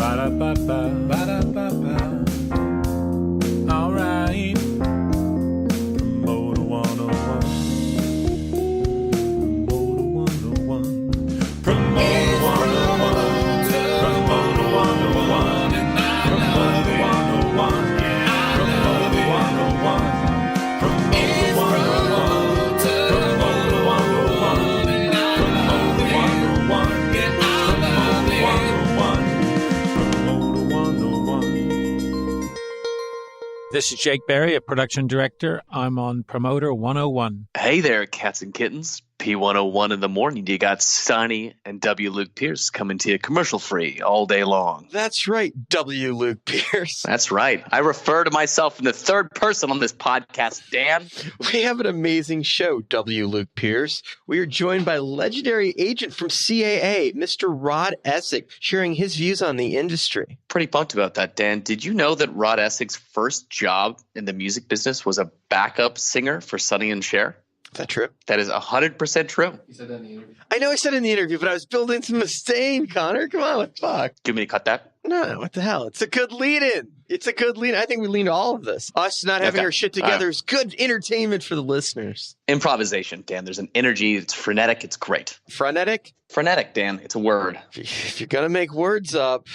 Ba-da-ba-ba, ba-da-ba-ba. All right. Promoter 101. Promoter 101. Promoter 101. Promoter 101. Promoter 101. Promoter 101. Promoter 101. Promoter 101. Promoter 101. This is Jake Berry, a production director. I'm on Promoter 101. Hey there, cats and kittens. P101 in the morning. You got Stinney and W. Luke Pierce coming to you commercial-free all day long. That's right, W. Luke Pierce. That's right. I refer to myself in the third person on this podcast, Dan. We have an amazing show, W. Luke Pierce. We are joined by legendary agent from CAA, Mr. Rod Essig, sharing his views on the industry. Pretty pumped about that, Dan. Did you know that Rod Essig's first job in the music business was a backup singer for Sonny and Cher? Is that true? That is 100% true. You said that in the interview. I know I said in the interview, but I was building some stain, Connor. Come on, what the fuck? Do you want me to cut that? No, what the hell? It's a good lead-in. It's a good lead-in. I think we lean to all of this. Us not having our shit together is good entertainment for the listeners. Improvisation, Dan. There's an energy. It's frenetic. It's great. Frenetic? Frenetic, Dan. It's a word. If you're going to make words up.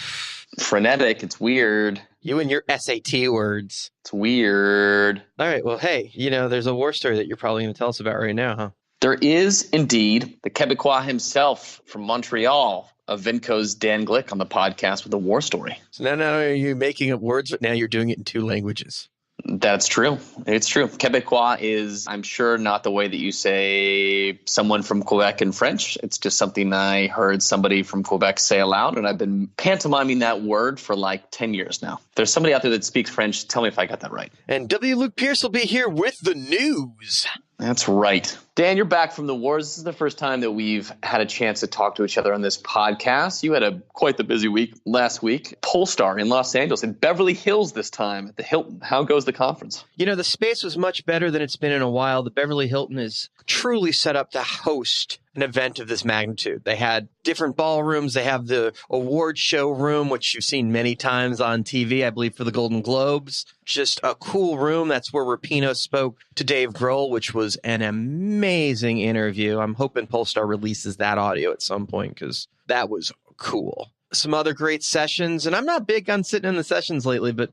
Frenetic. It's weird. You and your SAT words. It's weird. All right. Well, hey, there's a war story that you're probably going to tell us about right now, huh? There is indeed the Quebecois himself from Montreal, Evenko's Dan Glick on the podcast with a war story. So now not only are you making up words, but now you're doing it in two languages. That's true. It's true. Quebecois is, I'm sure, not the way that you say someone from Quebec in French. It's just something I heard somebody from Quebec say aloud, and I've been pantomiming that word for like 10 years now. If there's somebody out there that speaks French, tell me if I got that right. And W. Luke Pierce will be here with the news. That's right. Dan, you're back from the wars. This is the first time that we've had a chance to talk to each other on this podcast. You had quite the busy week last week. Polestar in Los Angeles, in Beverly Hills this time at the Hilton. How goes the conference? The space was much better than it's been in a while. The Beverly Hilton is truly set up to host an event of this magnitude. They had different ballrooms. They have the award show room, which you've seen many times on TV, I believe, for the Golden Globes. Just a cool room. That's where Rapinoe spoke to Dave Grohl, which was an amazing interview. I'm hoping Polestar releases that audio at some point because that was cool. Some other great sessions, and I'm not big on sitting in the sessions lately, but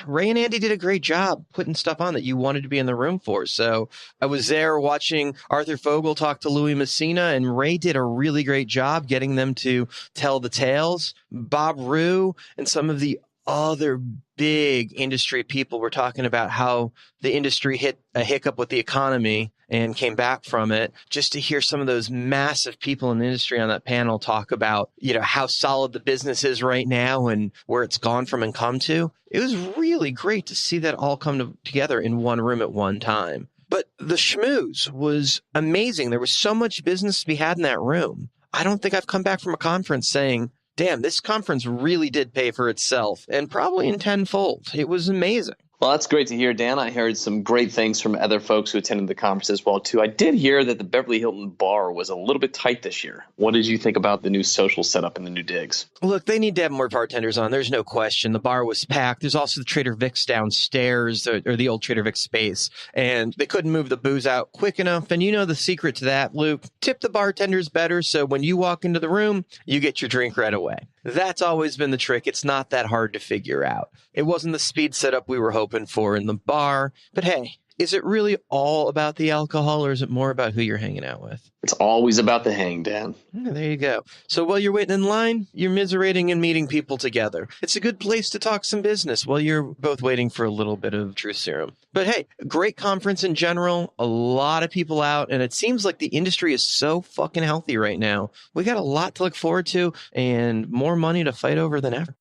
Ray and Andy did a great job putting stuff on that you wanted to be in the room for. So I was there watching Arthur Fogel talk to Louis Messina, and Ray did a really great job getting them to tell the tales. Bob Rue and some of the other big industry people were talking about how the industry hit a hiccup with the economy and came back from it. Just to hear some of those massive people in the industry on that panel talk about, how solid the business is right now and where it's gone from and come to. It was really great to see that all come together in one room at one time. But the schmooze was amazing. There was so much business to be had in that room. I don't think I've come back from a conference saying, damn, this conference really did pay for itself, and probably in tenfold. It was amazing. Well, that's great to hear, Dan. I heard some great things from other folks who attended the conference as well, too. I did hear that the Beverly Hilton bar was a little bit tight this year. What did you think about the new social setup in the new digs? Look, they need to have more bartenders on. There's no question. The bar was packed. There's also the Trader Vic's downstairs, or the old Trader Vic space, and they couldn't move the booze out quick enough. And you know the secret to that, Luke. Tip the bartenders better, so when you walk into the room, you get your drink right away. That's always been the trick. It's not that hard to figure out. It wasn't the speed setup we were hoping for in the bar. But hey, is it really all about the alcohol, or is it more about who you're hanging out with? It's always about the hang, Dan. There you go. So while you're waiting in line, you're miserating and meeting people together. It's a good place to talk some business while you're both waiting for a little bit of truth serum. But hey, great conference in general, a lot of people out, and it seems like the industry is so fucking healthy right now. We got a lot to look forward to and more money to fight over than ever.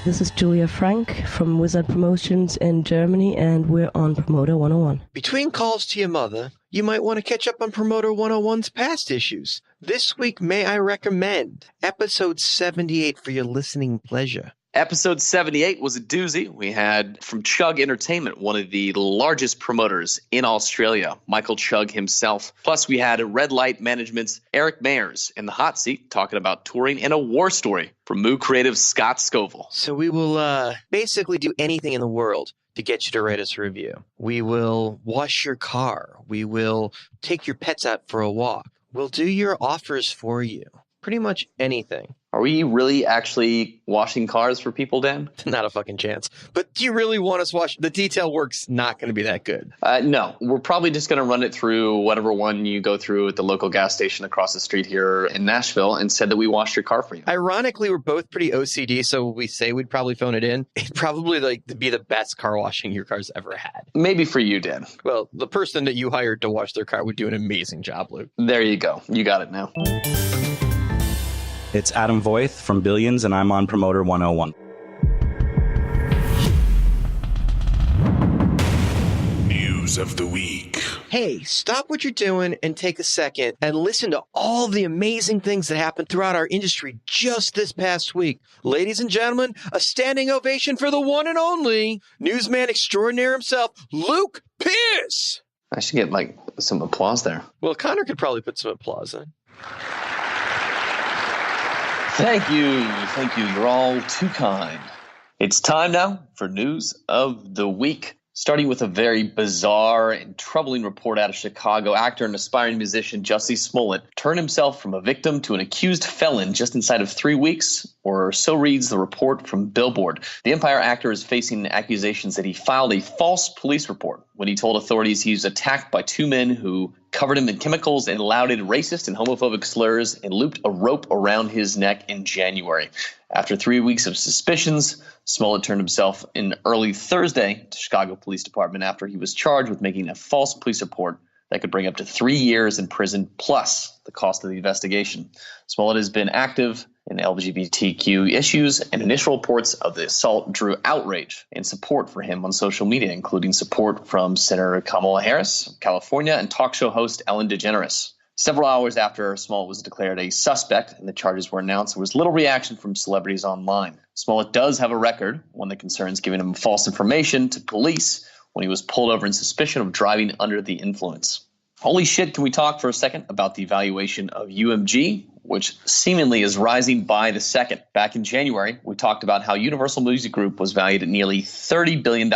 This is Julia Frank from Wizard Promotions in Germany, and we're on Promoter 101. Between calls to your mother, you might want to catch up on Promoter 101's past issues. This week, may I recommend episode 78 for your listening pleasure. Episode 78 was a doozy. We had from Chugg Entertainment, one of the largest promoters in Australia, Michael Chugg himself. Plus, we had Red Light Management's Eric Mayers in the hot seat talking about touring and a war story from Moo Creative Scott Scoville. So we will basically do anything in the world to get you to write us a review. We will wash your car. We will take your pets out for a walk. We'll do your offers for you. Pretty much anything. Are we really actually washing cars for people, Dan? Not a fucking chance. But do you really want us wash? The detail work's not going to be that good. No, we're probably just going to run it through whatever one you go through at the local gas station across the street here in Nashville and said that we washed your car for you. Ironically, we're both pretty OCD, so we say we'd probably phone it in. It'd probably be the best car washing your car's ever had. Maybe for you, Dan. Well, the person that you hired to wash their car would do an amazing job, Luke. There you go. You got it now. It's Adam Voith from Billions, and I'm on Promoter 101. News of the week. Hey, stop what you're doing and take a second and listen to all the amazing things that happened throughout our industry just this past week. Ladies and gentlemen, a standing ovation for the one and only newsman extraordinaire himself, Luke Pierce. I should get some applause there. Well, Connor could probably put some applause in. Thank you. Thank you. You're all too kind. It's time now for News of the Week. Starting with a very bizarre and troubling report out of Chicago, actor and aspiring musician Jussie Smollett turned himself from a victim to an accused felon just inside of 3 weeks, or so reads the report from Billboard. The Empire actor is facing accusations that he filed a false police report when he told authorities he was attacked by two men who covered him in chemicals and lauded racist and homophobic slurs and looped a rope around his neck in January. After 3 weeks of suspicions, Smollett turned himself in early Thursday to Chicago Police Department after he was charged with making a false police report that could bring up to 3 years in prison plus the cost of the investigation. Smollett has been active in LGBTQ issues, and initial reports of the assault drew outrage and support for him on social media, including support from Senator Kamala Harris of California and talk show host Ellen DeGeneres. Several hours after Smollett was declared a suspect and the charges were announced, there was little reaction from celebrities online. Smollett does have a record, one that concerns giving him false information to police when he was pulled over in suspicion of driving under the influence. Holy shit, can we talk for a second about the valuation of UMG, which seemingly is rising by the second? Back in January, we talked about how Universal Music Group was valued at nearly $30 billion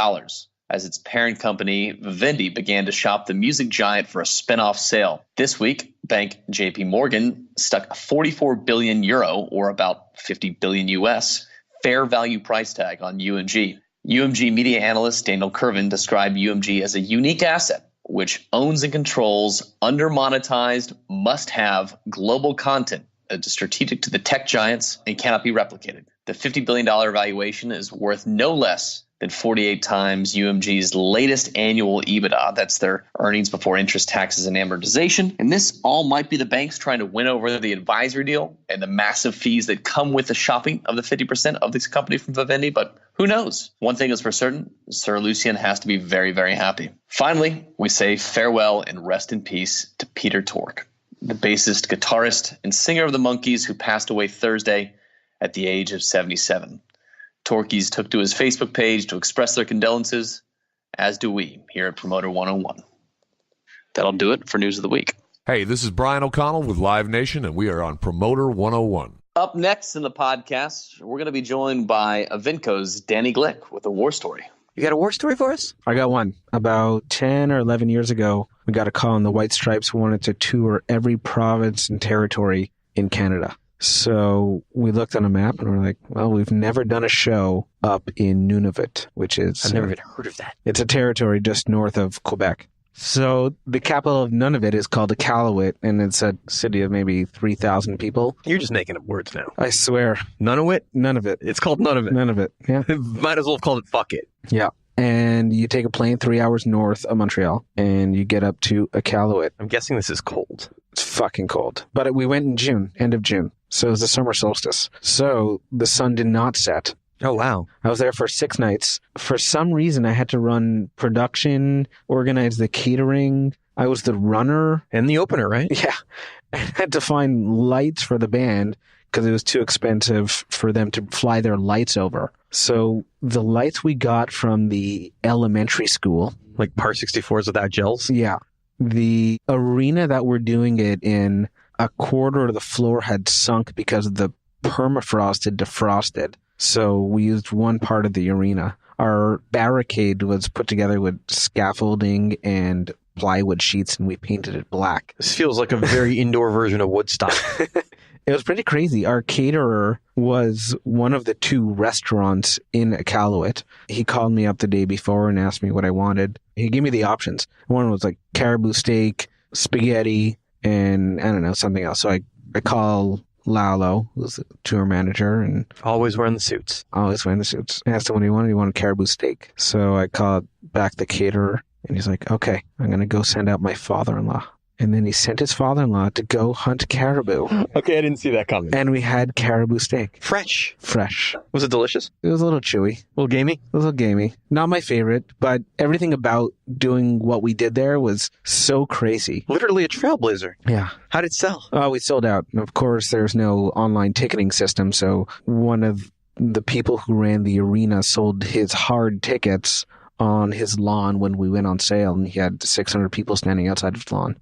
as its parent company, Vivendi, began to shop the music giant for a spin-off sale. This week, bank JP Morgan stuck a 44 billion euro, or about 50 billion US, fair value price tag on UMG. UMG media analyst Daniel Kervin described UMG as a unique asset which owns and controls under-monetized, must-have global content that is strategic to the tech giants and cannot be replicated. The $50 billion valuation is worth no less than 48 times UMG's latest annual EBITDA. That's their earnings before interest, taxes, and amortization. And this all might be the banks trying to win over the advisory deal and the massive fees that come with the shopping of the 50% of this company from Vivendi, but who knows? One thing is for certain, Sir Lucian has to be very, very happy. Finally, we say farewell and rest in peace to Peter Tork, the bassist, guitarist, and singer of the Monkees who passed away Thursday at the age of 77. Torkies took to his Facebook page to express their condolences, as do we here at Promoter 101. That'll do it for News of the Week. Hey, this is Brian O'Connell with Live Nation, and we are on Promoter 101. Up next in the podcast, we're going to be joined by Evenko's Danny Glick with a war story. You got a war story for us? I got one. About 10 or 11 years ago, we got a call and the White Stripes wanted to tour every province and territory in Canada. So we looked on a map and we're like, well, we've never done a show up in Nunavut, which is... I've never even heard of that. It's a territory just north of Quebec. So the capital of Nunavut is called Iqaluit, and it's a city of maybe 3,000 people. You're just making up words now. I swear. Nunavut? Nunavut. It's called Nunavut. Nunavut, yeah. Might as well have called it Fuck It. Yeah. And you take a plane 3 hours north of Montreal, and you get up to Iqaluit. I'm guessing this is cold. It's fucking cold. But we went in June, end of June. So it was the summer solstice. So the sun did not set. Oh, wow. I was there for 6 nights. For some reason, I had to run production, organize the catering. I was the runner. And the opener, right? Yeah. I had to find lights for the band because it was too expensive for them to fly their lights over. So the lights we got from the elementary school, Like Par 64s without gels? yeah, the arena that we're doing it in, a quarter of the floor had sunk because the permafrost had defrosted. So we used one part of the arena. Our barricade was put together with scaffolding and plywood sheets, and we painted it black. This feels like a very indoor version of Woodstock. It was pretty crazy. Our caterer was one of the 2 restaurants in Iqaluit. He called me up the day before and asked me what I wanted. He gave me the options. One was like caribou steak, spaghetti, and I don't know, something else. So I call Lalo, who's the tour manager, and Always wearing the suits. always wearing the suits. I asked him what he wanted. He wanted caribou steak. So I called back the caterer, and he's like, okay, I'm going to go send out my father-in-law. And then he sent his father-in-law to go hunt caribou. Okay, I didn't see that coming. And we had caribou steak. Fresh. Fresh. Was it delicious? It was a little chewy. A little gamey? A little gamey. Not my favorite, but everything about doing what we did there was so crazy. Literally a trailblazer. Yeah. How did it sell? Oh, we sold out. And of course, there's no online ticketing system, so one of the people who ran the arena sold his hard tickets on his lawn when we went on sale, and he had 600 people standing outside of his lawn.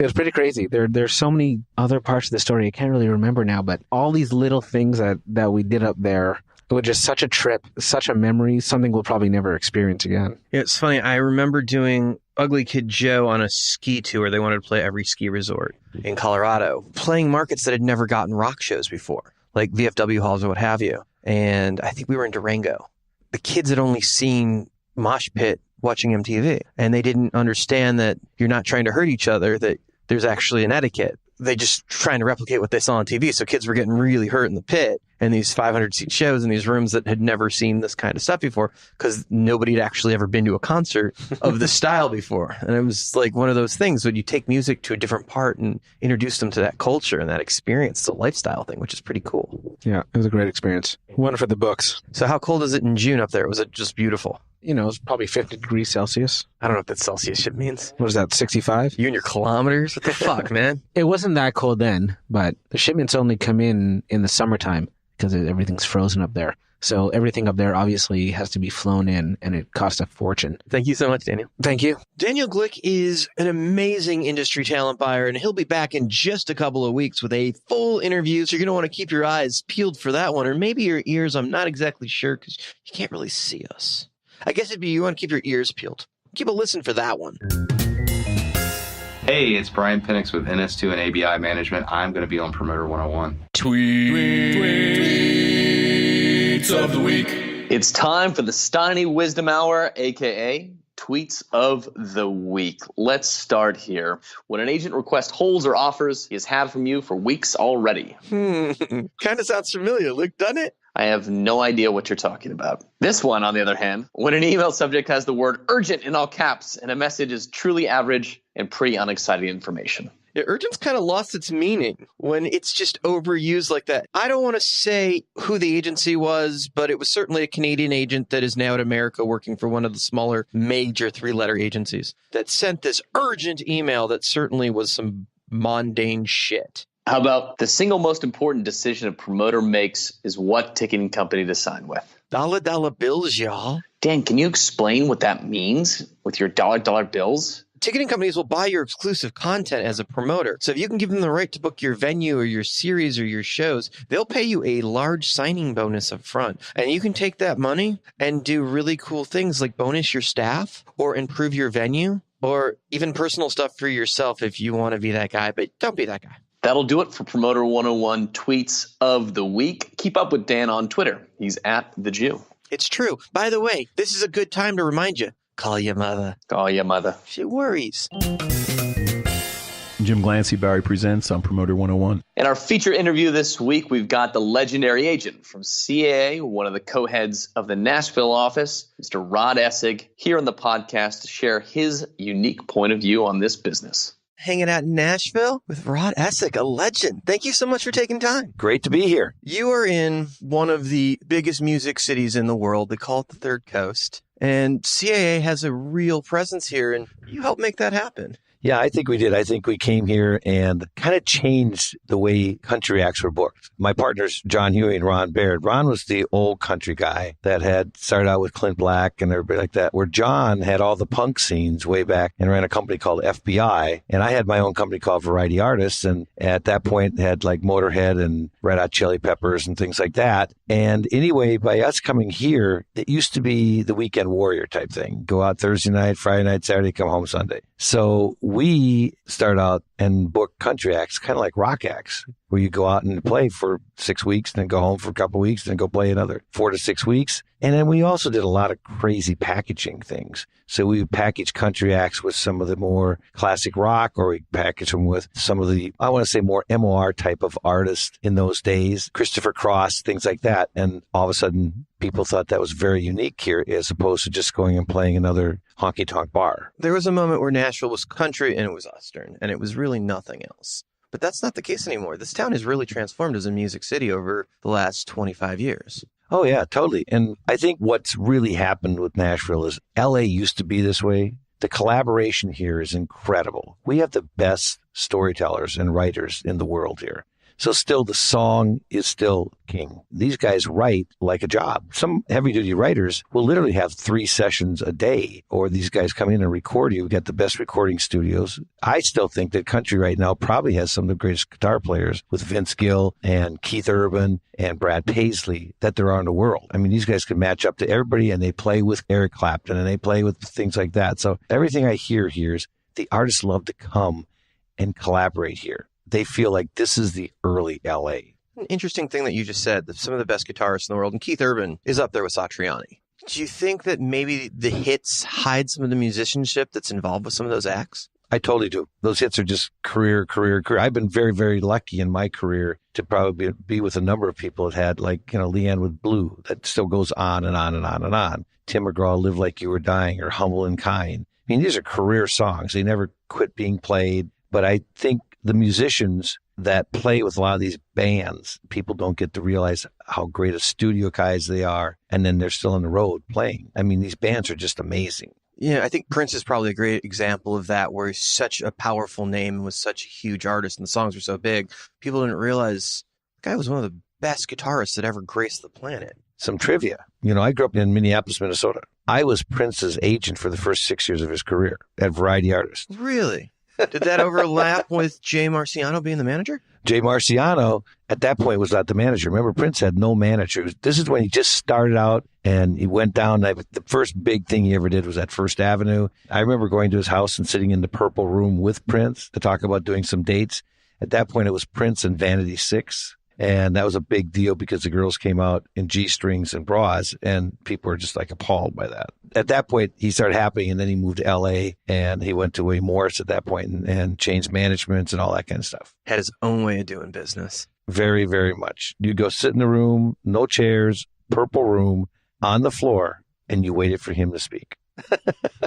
It was pretty crazy. There's so many other parts of the story I can't really remember now, but all these little things that we did up there, it was just such a trip, such a memory, something we'll probably never experience again. It's funny. I remember doing Ugly Kid Joe on a ski tour. They wanted to play every ski resort in Colorado, playing markets that had never gotten rock shows before, like VFW halls or what have you. And I think we were in Durango. The kids had only seen mosh pit watching MTV, and they didn't understand that you're not trying to hurt each other, that there's actually an etiquette. They just trying to replicate what they saw on TV. So kids were getting really hurt in the pit and these 500 seat shows in these rooms that had never seen this kind of stuff before, because nobody had actually ever been to a concert of this style before. And it was like one of those things when you take music to a different part and introduce them to that culture and that experience. It's a lifestyle thing, which is pretty cool. Yeah, it was a great experience. One for the books. So how cold is it in June up there? Was it just beautiful? You know, it's probably 50 degrees Celsius. I don't know what that Celsius shit means. What is that, 65? You and your kilometers? What the fuck, man? It wasn't that cold then, but the shipments only come in the summertime because everything's frozen up there. So everything up there obviously has to be flown in, and it costs a fortune. Thank you so much, Daniel. Thank you. Daniel Glick is an amazing industry talent buyer, and he'll be back in just a couple of weeks with a full interview. So you're going to want to keep your eyes peeled for that one, or maybe your ears. I'm not exactly sure because you can't really see us. I guess it'd be you want to keep your ears peeled. Keep a listen for that one. Hey, it's Brian Penix with NS2 and ABI Management. I'm going to be on Promoter 101. Tweets of the week. It's time for the Stinney Wisdom Hour, a.k.a. Tweets of the Week. Let's start here. When an agent requests holds or offers, he has had from you for weeks already. Kind of sounds familiar, Luke, doesn't it? I have no idea what you're talking about. This one, on the other hand, when an email subject has the word urgent in all caps and a message is truly average and pretty unexciting information. Yeah, urgent's kind of lost its meaning when it's just overused like that. I don't want to say who the agency was, but it was certainly a Canadian agent that is now in America working for one of the smaller major 3-letter agencies that sent this urgent email that certainly was some mundane shit. How about the single most important decision a promoter makes is what ticketing company to sign with? Dollar bills, y'all. Dan, can you explain what that means with your dollar bills? Ticketing companies will buy your exclusive content as a promoter. So if you can give them the right to book your venue or your series or your shows, they'll pay you a large signing bonus up front. And you can take that money and do really cool things like bonus your staff or improve your venue or even personal stuff for yourself if you want to be that guy, but don't be that guy. That'll do it for Promoter 101 Tweets of the Week. Keep up with Dan on Twitter. He's at The Jew. It's true. By the way, this is a good time to remind you. Call your mother. Call your mother. She worries. Jim Clancy, Barry Presents on Promoter 101. In our feature interview this week, we've got the legendary agent from CAA, one of the co-heads of the Nashville office, Mr. Rod Essig, here on the podcast to share his unique point of view on this business. Hanging out in Nashville with Rod Essig, a legend. Thank you so much for taking time. Great to be here. You are in one of the biggest music cities in the world. They call it the Third Coast. And CAA has a real presence here, and you help make that happen. Yeah, I think we did. I think we came here and kind of changed the way country acts were booked. My partners, John Huey and Ron Baird. Ron was the old country guy that had started out with Clint Black and everybody like that, where John had all the punk scenes way back and ran a company called FBI. And I had my own company called Variety Artists. And at that point had like Motorhead and Red Hot Chili Peppers and things like that. And anyway, by us coming here, it used to be the weekend warrior type thing. Go out Thursday night, Friday night, Saturday, come home Sunday. So we start out and book country acts, kind of like rock acts, where you go out and play for 6 weeks, then go home for a couple of weeks, then go play another 4 to 6 weeks. And then we also did a lot of crazy packaging things. So we would package country acts with some of the more classic rock, or we package them with some of the, I want to say, more MOR type of artists in those days, Christopher Cross, things like that. And all of a sudden, people thought that was very unique here, as opposed to just going and playing another honky-tonk bar. There was a moment where Nashville was country and it was Western, and it was really nothing else. But that's not the case anymore. This town has really transformed as a music city over the last 25 years. Oh, yeah, totally. And I think what's really happened with Nashville is LA used to be this way. The collaboration here is incredible. We have the best storytellers and writers in the world here. So still, the song is still king. These guys write like a job. Some heavy-duty writers will literally have 3 sessions a day, or these guys come in and record you. We've got the best recording studios. I still think that country right now probably has some of the greatest guitar players, with Vince Gill and Keith Urban and Brad Paisley, that there are in the world. I mean, these guys can match up to everybody, and they play with Eric Clapton, and they play with things like that. So everything I hear here is the artists love to come and collaborate here. They feel like this is the early LA. An interesting thing that you just said, that some of the best guitarists in the world, and Keith Urban is up there with Satriani. Do you think that maybe the hits hide some of the musicianship that's involved with some of those acts? I totally do. Those hits are just career. I've been very, very lucky in my career to probably be with a number of people that had, like, Leanne with Blue, that still goes on and on and on and on. Tim McGraw, Live Like You Were Dying, or Humble and Kind. I mean, these are career songs. They never quit being played. But I think the musicians that play with a lot of these bands, people don't get to realize how great of studio guys they are. And then they're still on the road playing. I mean, these bands are just amazing. Yeah, I think Prince is probably a great example of that, where he's such a powerful name and was such a huge artist, and the songs were so big. People didn't realize the guy was one of the best guitarists that ever graced the planet. Some trivia. I grew up in Minneapolis, Minnesota. I was Prince's agent for the first 6 years of his career at Variety Artists. Really? Did that overlap with Jay Marciano being the manager? Jay Marciano, at that point, was not the manager. Remember, Prince had no manager. This is when he just started out, and he went down. The first big thing he ever did was at First Avenue. I remember going to his house and sitting in the Purple Room with Prince to talk about doing some dates. At that point, it was Prince and Vanity 6. And that was a big deal because the girls came out in G-strings and bras, and people were just like appalled by that. At that point, he started happening, and then he moved to L.A., and he went to William Morris at that point and changed managements and all that kind of stuff. Had his own way of doing business. Very, very much. You go sit in the room, no chairs, Purple Room, on the floor, and you waited for him to speak.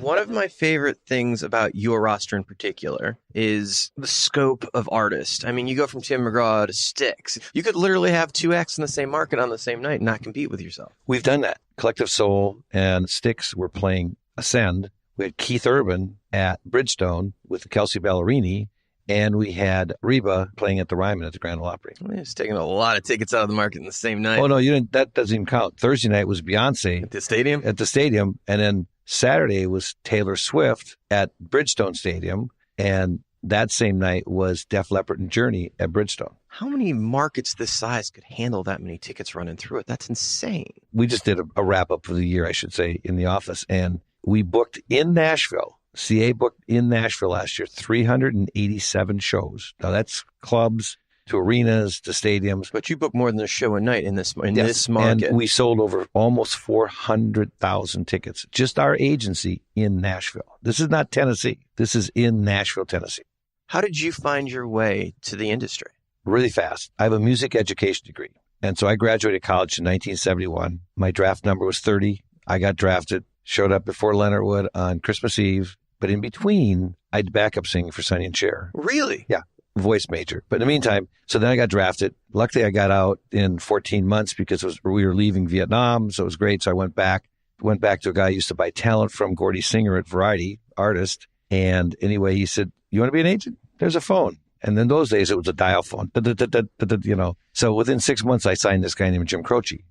One of my favorite things about your roster in particular is the scope of artists. I mean, you go from Tim McGraw to Styx. You could literally have 2 acts in the same market on the same night and not compete with yourself. We've done that. Collective Soul and Styx were playing Ascend. We had Keith Urban at Bridgestone with Kelsey Ballerini, and we had Reba playing at the Ryman at the Grand Ole Opry. It's taking a lot of tickets out of the market in the same night. Oh, no, you didn't. That doesn't even count. Thursday night was Beyonce. At the stadium? At the stadium. And then Saturday was Taylor Swift at Bridgestone Stadium. And that same night was Def Leppard and Journey at Bridgestone. How many markets this size could handle that many tickets running through it? That's insane. We just did a wrap-up for the year, I should say, in the office. And we booked in Nashville. CA booked in Nashville last year 387 shows. Now, that's clubs to arenas to stadiums. But you booked more than a show a night in this market. And we sold over almost 400,000 tickets. Just our agency in Nashville. This is not Tennessee. This is in Nashville, Tennessee. How did you find your way to the industry? Really fast. I have a music education degree. And so I graduated college in 1971. My draft number was 30. I got drafted, showed up before Leonard Wood on Christmas Eve. But in between, I did backup singing for Sonny and Cher. Really? Yeah. Voice major. But in the meantime, so then I got drafted. Luckily, I got out in 14 months because we were leaving Vietnam. So it was great. So I went back to a guy who used to buy talent from, Gordy Singer at Variety Artist. And anyway, he said, You want to be an agent? There's a phone. And in those days, it was a dial phone, you know. So within 6 months, I signed this guy named Jim Croce.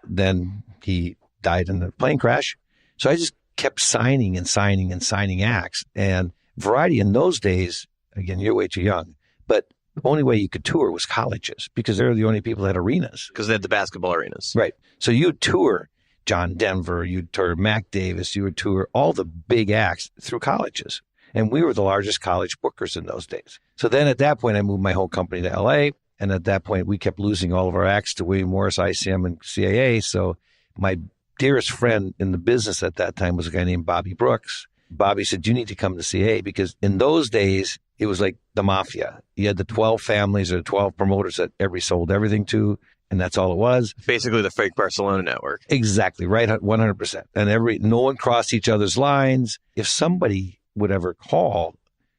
Then he died in the plane crash. So I just kept signing and signing and signing acts. And Variety in those days, again, you're way too young, but the only way you could tour was colleges because they're the only people that had arenas. Because they had the basketball arenas. Right. So you would tour John Denver, you'd tour Mac Davis, you would tour all the big acts through colleges. And we were the largest college bookers in those days. So then at that point, I moved my whole company to LA. And at that point, we kept losing all of our acts to William Morris, ICM, and CAA. So my dearest friend in the business at that time was a guy named Bobby Brooks. Bobby said, you need to come to CAA because in those days, it was like the Mafia. You had the 12 families or 12 promoters that sold everything to, and that's all it was. Basically the fake Barcelona network. Exactly, right, 100%. And no one crossed each other's lines. If somebody would ever call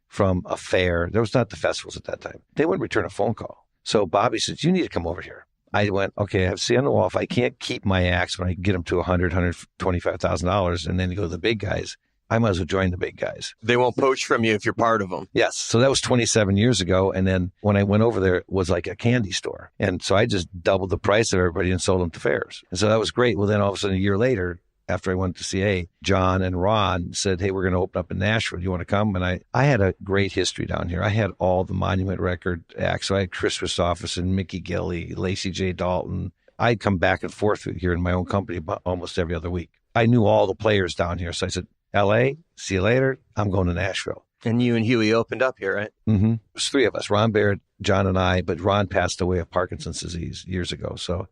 from a fair, there was not the festivals at that time, they wouldn't return a phone call. So Bobby says, you need to come over here. I went, okay, I have to see on the wall. If I can't keep my acts when I get them to $125,000 and then you go to the big guys, I might as well join the big guys. They won't poach from you if you're part of them. Yes. So that was 27 years ago. And then when I went over there, it was like a candy store. And so I just doubled the price of everybody and sold them to fairs. And so that was great. Well, then all of a sudden, a year later, after I went to CA, John and Ron said, hey, we're going to open up in Nashville. Do you want to come? And I had a great history down here. I had all the Monument Record acts. So I had Chris Christopherson, Mickey Gilley, Lacey J. Dalton. I'd come back and forth here in my own company almost every other week. I knew all the players down here. So I said, LA, see you later. I'm going to Nashville. And you and Huey opened up here, right? Mm-hmm. It was three of us, Ron Barrett, John and I, but Ron passed away of Parkinson's disease years ago. So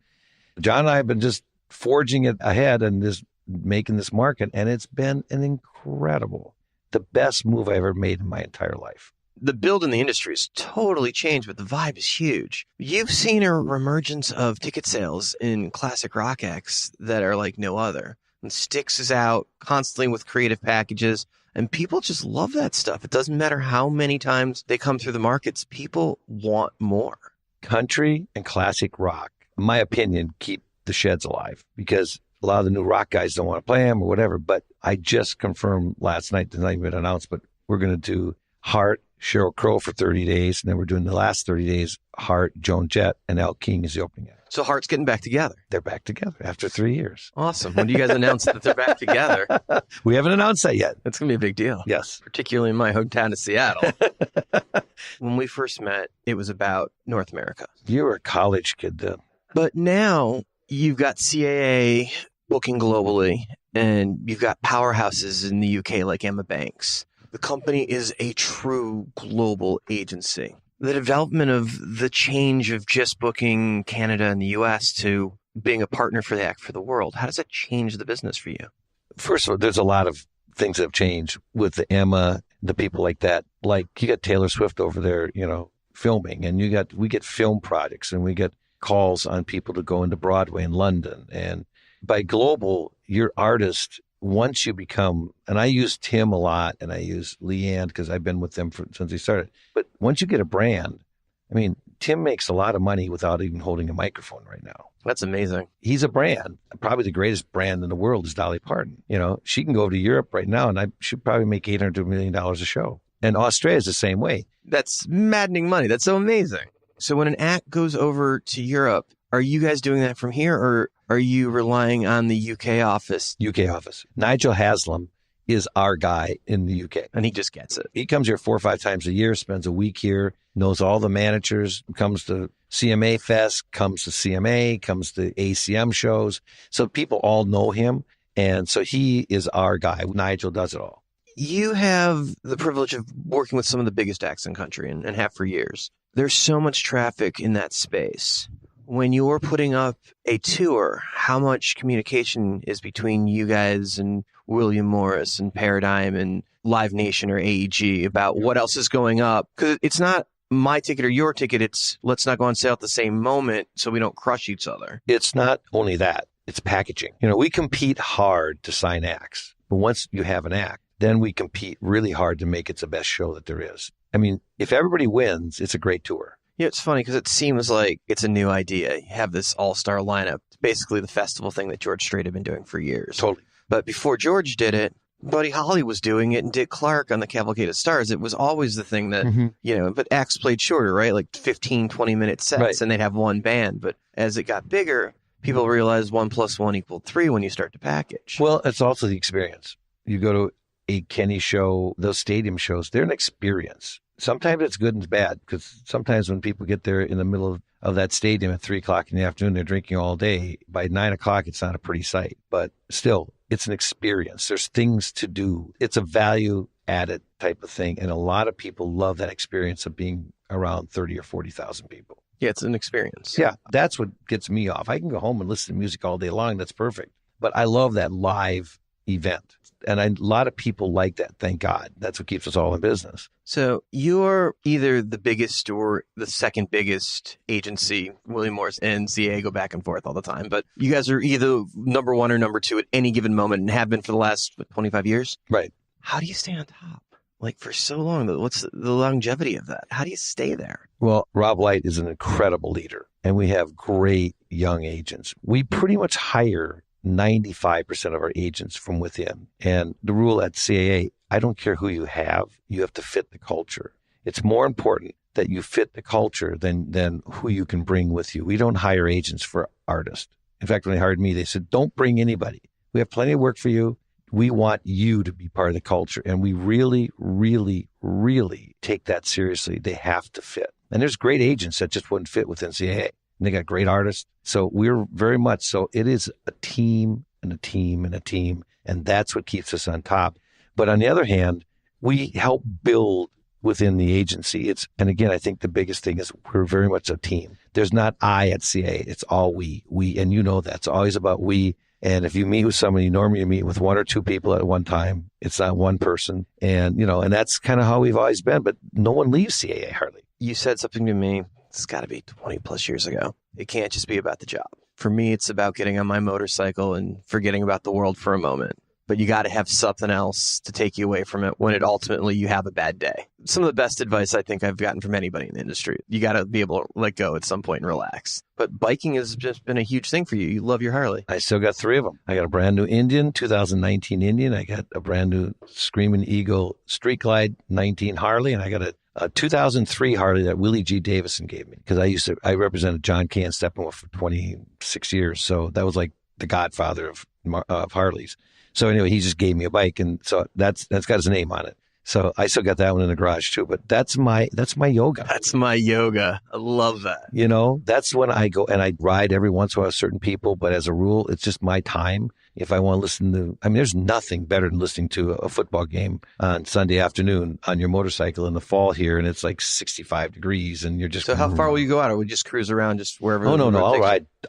John and I have been just forging it ahead and making this market. And it's been the best move I ever made in my entire life. The build in the industry has totally changed, but the vibe is huge. You've seen a reemergence of ticket sales in classic rock acts that are like no other. And Styx is out constantly with creative packages, and people just love that stuff. It doesn't matter how many times they come through the markets. People want more. Country and classic rock, in my opinion, keep the sheds alive because a lot of the new rock guys don't want to play them or whatever. But I just confirmed last night, it's not even announced, but we're going to do Hart, Sheryl Crow for 30 days. And then we're doing the last 30 days, Hart, Joan Jett, and Al King is the opening act. So Hart's getting back together. They're back together after 3 years. Awesome. When do you guys announce that they're back together? We haven't announced that yet. It's going to be a big deal. Yes. Particularly in my hometown of Seattle. When we first met, it was about North America. You were a college kid then. But now you've got CAA booking globally, and you've got powerhouses in the UK like Emma Banks. The company is a true global agency. The development of the change of just booking Canada and the US to being a partner for the act for the world, how does that change the business for you? First of all, there's a lot of things that have changed with the Emma, the people like that. Like you got Taylor Swift over there, filming, and we get film projects, and we get calls on people to go into Broadway in London. And by global, your artist, once you become, and I use Tim a lot, and I use Leanne because I've been with them since they started. But once you get a brand, Tim makes a lot of money without even holding a microphone right now. That's amazing. He's a brand. Probably the greatest brand in the world is Dolly Parton. She can go over to Europe right now, and I should probably make $800 to $1 million a show. And Australia's the same way. That's maddening money. That's so amazing. So when an act goes over to Europe, are you guys doing that from here, or are you relying on the UK office? UK office. Nigel Haslam is our guy in the UK. And he just gets it. He comes here 4 or 5 times a year, spends a week here, knows all the managers, comes to CMA Fest, comes to CMA, comes to ACM shows. So people all know him. And so he is our guy. Nigel does it all. You have the privilege of working with some of the biggest acts in the country and have for years. There's so much traffic in that space. When you're putting up a tour, how much communication is between you guys and William Morris and Paradigm and Live Nation or AEG about what else is going up? Because it's not my ticket or your ticket. It's let's not go on sale at the same moment so we don't crush each other. It's not only that. It's packaging. We compete hard to sign acts. But once you have an act, then we compete really hard to make it the best show that there is. If everybody wins, it's a great tour. Yeah, it's funny because it seems like it's a new idea. You have this AllStar Lineup, basically the festival thing that George Strait had been doing for years. Totally. But before George did it, Buddy Holly was doing it and Dick Clark on the Cavalcade of Stars. It was always the thing that, but acts played shorter, right? Like 15, 20-minute sets, and they'd have one band. But as it got bigger, people realized 1 + 1 = 3 when you start to package. Well, it's also the experience. You go to a Kenny show, those stadium shows, they're an experience. Sometimes it's good and bad, because sometimes when people get there in the middle of that stadium at 3 o'clock in the afternoon, they're drinking all day. By 9 o'clock, it's not a pretty sight. But still, it's an experience. There's things to do. It's a value added type of thing. And a lot of people love that experience of being around 30 or 40,000 people. Yeah, it's an experience. Yeah, that's what gets me off. I can go home and listen to music all day long. That's perfect. But I love that live event. And a lot of people like that, thank God. That's what keeps us all in business. So you're either the biggest or the second biggest agency. William Morris and CAA go back and forth all the time. But you guys are either number one or number two at any given moment and have been for the last 25 years? Right. How do you stay on top? Like for so long, what's the longevity of that? How do you stay there? Well, Rob Light is an incredible leader, and we have great young agents. We pretty much hire 95% of our agents from within. And the rule at CAA, I don't care who you have to fit the culture. It's more important that you fit the culture than who you can bring with you. We don't hire agents for artists. In fact, when they hired me, they said, don't bring anybody. We have plenty of work for you. We want you to be part of the culture. And we really, really, really take that seriously. They have to fit. And there's great agents that just wouldn't fit within CAA. And they got great artists. So we're very much so. It is a team and a team and a team. And that's what keeps us on top. But on the other hand, we help build within the agency. And again, I think the biggest thing is we're very much a team. There's not I at CAA. It's all we, and you know that. It's always about we. And if you meet with somebody, normally you meet with 1 or 2 people at one time. It's not one person. And, and that's kind of how we've always been. But no one leaves CAA hardly. You said something to me. It's got to be 20 plus years ago. It can't just be about the job. For me, it's about getting on my motorcycle and forgetting about the world for a moment. But you got to have something else to take you away from it when it ultimately you have a bad day. Some of the best advice I think I've gotten from anybody in the industry. You got to be able to let go at some point and relax. But biking has just been a huge thing for you. You love your Harley. I still got 3 of them. I got a brand new Indian, 2019 Indian. I got a brand new Screaming Eagle Street Glide 19 Harley. And I got a 2003 Harley that Willie G. Davison gave me, because I represented John Kay and Steppenwolf for 26 years. So that was like the godfather of Harleys. So anyway, he just gave me a bike, and so that's got his name on it. So I still got that one in the garage too. But that's my yoga. That's my yoga. I love that. That's when I go and I ride every once in a while with certain people. But as a rule, it's just my time. If I want to listen to, there's nothing better than listening to a football game on Sunday afternoon on your motorcycle in the fall here, and it's like 65 degrees, and you're just. So how far will you go out, or we just cruise around just wherever? Oh no,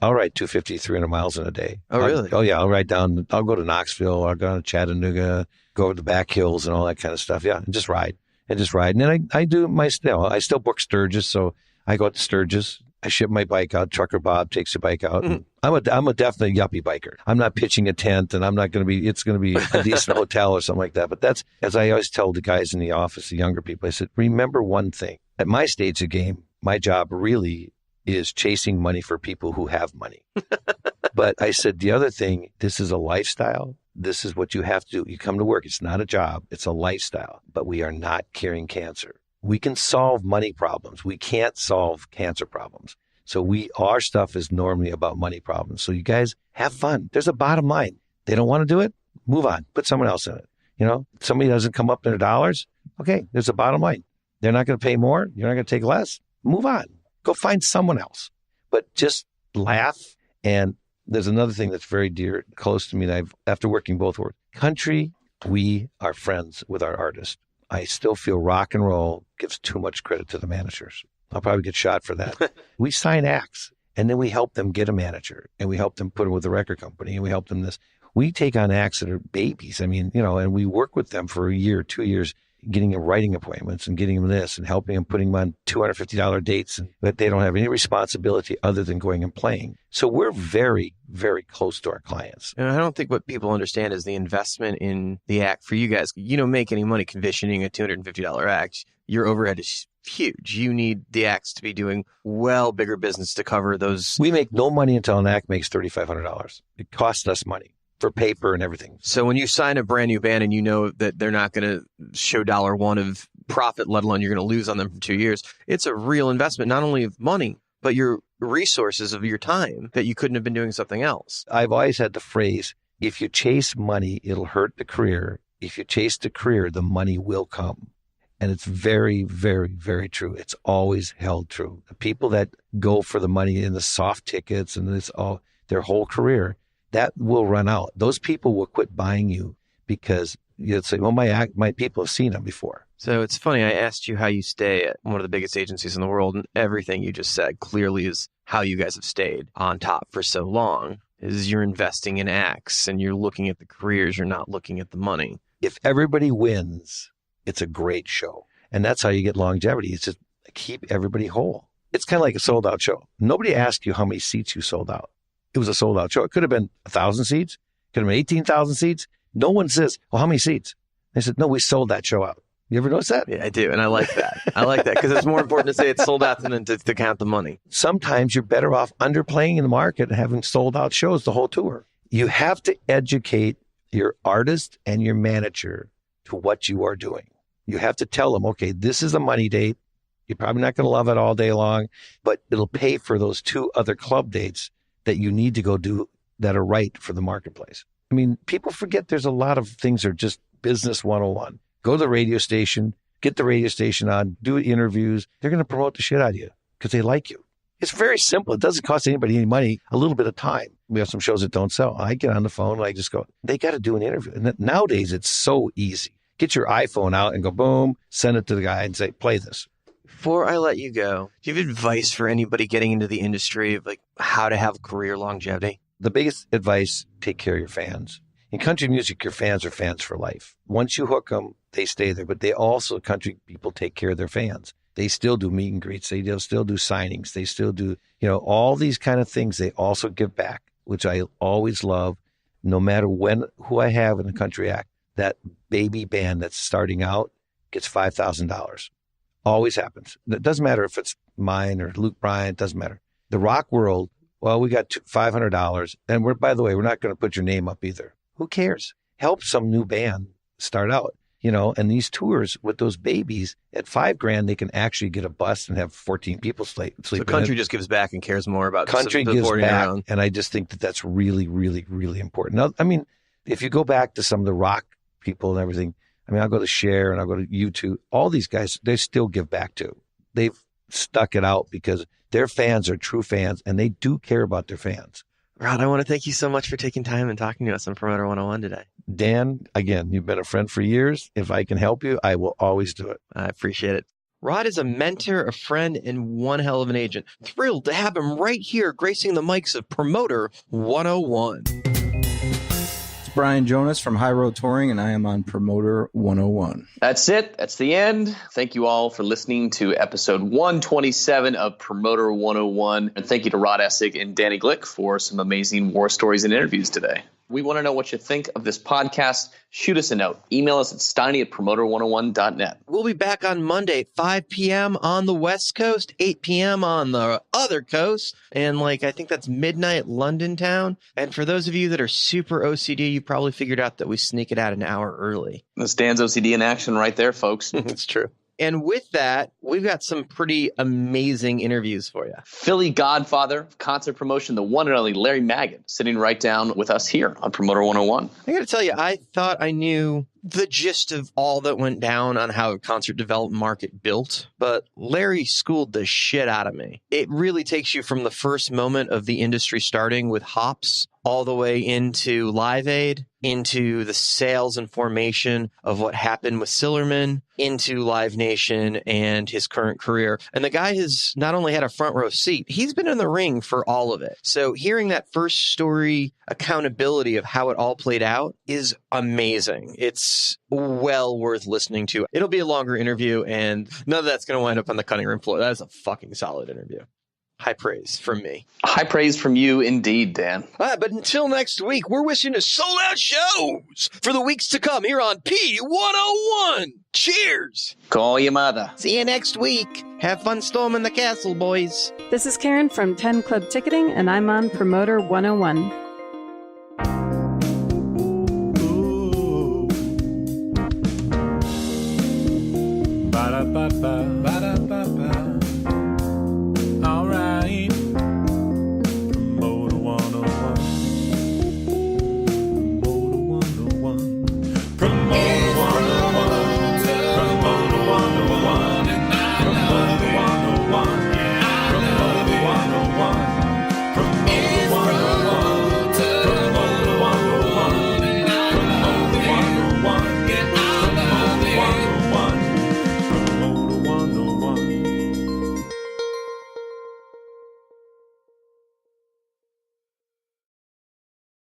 I'll ride 250, 300 miles in a day. Oh really? I'll ride down. I'll go to Knoxville. I'll go to Chattanooga. Go over the back hills and all that kind of stuff. Yeah, and just ride. And then I do I still book Sturgis, so I go out to Sturgis. I ship my bike out. Trucker Bob takes the bike out. Mm-hmm. I'm a definite yuppie biker. I'm not pitching a tent, and I'm not going to be. It's going to be a decent hotel or something like that. But that's, as I always tell the guys in the office, the younger people. I said, remember one thing. At my stage of the game, my job really is chasing money for people who have money. But I said the other thing. This is a lifestyle. This is what you have to do. You come to work. It's not a job. It's a lifestyle. But we are not curing cancer. We can solve money problems. We can't solve cancer problems. So our stuff is normally about money problems. So you guys have fun. There's a bottom line. They don't want to do it. Move on. Put someone else in it. Somebody doesn't come up in their dollars. Okay, there's a bottom line. They're not going to pay more. You're not going to take less. Move on. Go find someone else. But just laugh. And there's another thing that's very dear, close to me that after working both worlds. Country, we are friends with our artists. I still feel rock and roll gives too much credit to the managers. I'll probably get shot for that. We sign acts, and then we help them get a manager, and we help them put them with the record company, and we help them this. We take on acts that are babies. And we work with them for a year, 2 years, getting them writing appointments and getting them this and helping them, putting them on $250 dates, and that they don't have any responsibility other than going and playing. So we're very, very close to our clients. And I don't think what people understand is the investment in the act for you guys. You don't make any money commissioning a $250 act. Your overhead is huge. You need the acts to be doing well bigger business to cover those. We make no money until an act makes $3,500. It costs us money. for paper and everything. So when you sign a brand new band and you know that they're not going to show $1 of profit, let alone you're going to lose on them for 2 years, it's a real investment, not only of money, but your resources of your time that you couldn't have been doing something else. I've always had the phrase, if you chase money, it'll hurt the career. If you chase the career, the money will come. And it's very, very, very true. It's always held true. The people that go for the money in the soft tickets and this all their whole career, that will run out. Those people will quit buying you because you'll say, well, my people have seen them before. So it's funny. I asked you how you stay at one of the biggest agencies in the world, and everything you just said clearly is how you guys have stayed on top for so long. Is you're investing in acts and you're looking at the careers. You're not looking at the money. If everybody wins, it's a great show. And that's how you get longevity. It's just keep everybody whole. It's kind of like a sold out show. Nobody asked you how many seats you sold out. It was a sold out show. It could have been 1,000 seats. Could have been 18,000 seats. No one says, well, how many seats? They said, no, we sold that show out. You ever notice that? Yeah, I do. And I like that. I like that because it's more important to say it's sold out than to count the money. Sometimes you're better off underplaying in the market and having sold out shows the whole tour. You have to educate your artist and your manager to what you are doing. You have to tell them, okay, this is a money date. You're probably not going to love it all day long, but it'll pay for those 2 other club dates that you need to go do that are right for the marketplace. I mean, people forget there's a lot of things that are just business 101. Go to the radio station, get the radio station on, do interviews. They're going to promote the shit out of you because they like you. It's very simple. It doesn't cost anybody any money, a little bit of time. We have some shows that don't sell. I get on the phone and I just go, they got to do an interview. And nowadays it's so easy. Get your iPhone out and go, boom, send it to the guy and say, play this. Before I let you go, do you have advice for anybody getting into the industry of like how to have career longevity? The biggest advice, take care of your fans. In country music, your fans are fans for life. Once you hook them, they stay there. But they also, country people take care of their fans. They still do meet and greets. They still do signings. They still do, all these kind of things. They also give back, which I always love. No matter who I have in the country act, that baby band that's starting out gets $5,000. Always happens. It doesn't matter if it's mine or Luke Bryan. It doesn't matter. The rock world, well, we got $500. And by the way, we're not going to put your name up either. Who cares? Help some new band start out. And these tours with those babies at $5,000, they can actually get a bus and have 14 people sleep. So country just gives back and cares more about country gives back, and I just think that that's really, really, really important. Now, I mean, if you go back to some of the rock people and everything, I mean, I'll go to Cher and I'll go to U2. All these guys, they still give back too. They've stuck it out because their fans are true fans and they do care about their fans. Rod, I want to thank you so much for taking time and talking to us on Promoter 101 today. Dan, again, you've been a friend for years. If I can help you, I will always do it. I appreciate it. Rod is a mentor, a friend, and one hell of an agent. Thrilled to have him right here gracing the mics of Promoter 101. Brian Jonas from High Road Touring, and I am on Promoter 101. That's it. That's the end. Thank you all for listening to episode 127 of Promoter 101. And thank you to Rod Essig and Danny Glick for some amazing war stories and interviews today. We want to know what you think of this podcast. Shoot us a note. Email us at Stinney@promoter101.net. We'll be back on Monday at 5 p.m. on the West Coast, 8 p.m. on the other coast, and I think that's midnight London town. And for those of you that are super OCD, you probably figured out that we sneak it out an hour early. That's Dan's OCD in action right there, folks. It's true. And with that, we've got some pretty amazing interviews for you. Philly godfather of concert promotion, the one and only Larry Magid, sitting right down with us here on Promoter 101. I got to tell you, I thought I knew the gist of all that went down on how a concert development market built, but Larry schooled the shit out of me. It really takes you from the first moment of the industry starting with hops all the way into Live Aid, into the sales and formation of what happened with Sillerman, into Live Nation and his current career. And the guy has not only had a front row seat, he's been in the ring for all of it. So hearing that first story accountability of how it all played out is amazing. It's well worth listening to. It'll be a longer interview, and none of that's going to wind up on the cutting room floor. That is a fucking solid interview. High praise from me. High praise from you indeed, Dan. All right, but until next week, we're wishing you sold out shows for the weeks to come here on P101. Cheers. Call your mother. See you next week. Have fun storming the castle, boys. This is Karen from 10 Club Ticketing, and I'm on Promoter 101.